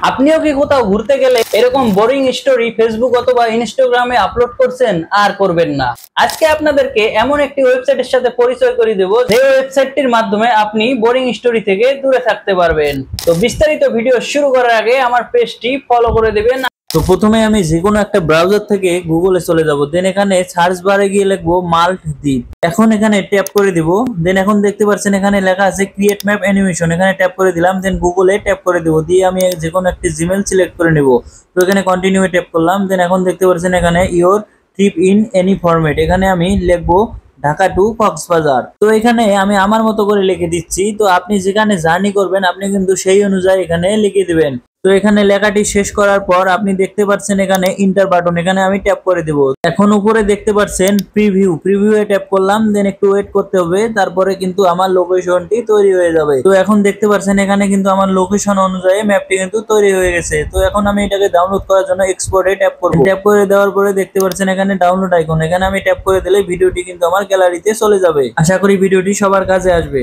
আপনিও কি কোথাও ঘুরতে গেলে এরকম বোরিং স্টোরি ফেসবুক অথবা ইনস্টাগ্রামে আপলোড করছেন? আর করবেন না। আজকে আপনাদেরকে এমন একটি ওয়েবসাইটের সাথে পরিচয় করে দেব, যে ওয়েবসাইটটির মাধ্যমে আপনি বোরিং স্টোরি থেকে দূরে থাকতে পারবেন। তো বিস্তারিত ভিডিও শুরু করার আগে আমার পেজটি ফলো করে দেবেন। তো প্রথমে আমি যে কোনো একটা ব্রাউজার থেকে গুগলে চলে যাব, দেন এখানে সার্চ বারে গিয়ে লিখবো মালদ্বীপ। এখন এখানে ট্যাপ করে দিব, দেন এখন দেখতে পাচ্ছেন এখানে লেখা আছে ক্রিয়েট ম্যাপ অ্যানিমেশন, এখানে ট্যাপ করে দিলাম, দেন গুগলে ট্যাপ করে দিব, দিয়ে আমি যে কোনো একটি জিমেল সিলেক্ট করে নিব। তো এখানে কন্টিনিউ ট্যাপ করলাম, দেন এখন দেখতে পাচ্ছেন এখানে your trip in any format, এখানে আমি লিখবো ঢাকা টু কক্সবাজার। তো এখানে আমি আমার মতো করে লিখে দিচ্ছি। তো আপনি যেখানে জার্নি করবেন আপনি কিন্তু সেই অনুযায়ী এখানে লিখে দিবেন। তো এখানে লেখাটি শেষ করার পর আপনি দেখতে পাচ্ছেন এখানে ইন্টার বাটন, এখানে আমি ট্যাপ করে দেব। এখন উপরে দেখতে পাচ্ছেন প্রিভিউ এ ট্যাপ করলাম, দেন একটু ওয়েট করতে হবে, তারপরে কিন্তু আমার লোকেশনটি তৈরি হয়ে যাবে। তো এখন দেখতে পাচ্ছেন এখানে কিন্তু আমার লোকেশন অনুযায়ী ম্যাপটি কিন্তু তৈরি হয়ে গেছে। তো এখন আমি এটাকে ডাউনলোড করার জন্য এক্সপোর্টে ট্যাপ করব। ট্যাপ করে দেওয়ার পরে দেখতে পাচ্ছেন এখানে ডাউনলোড আইকন, এখানে আমি ট্যাপ করে দিলে ভিডিওটি কিন্তু আমার গ্যালারিতে চলে যাবে। আশা করি ভিডিওটি সবার কাজে আসবে।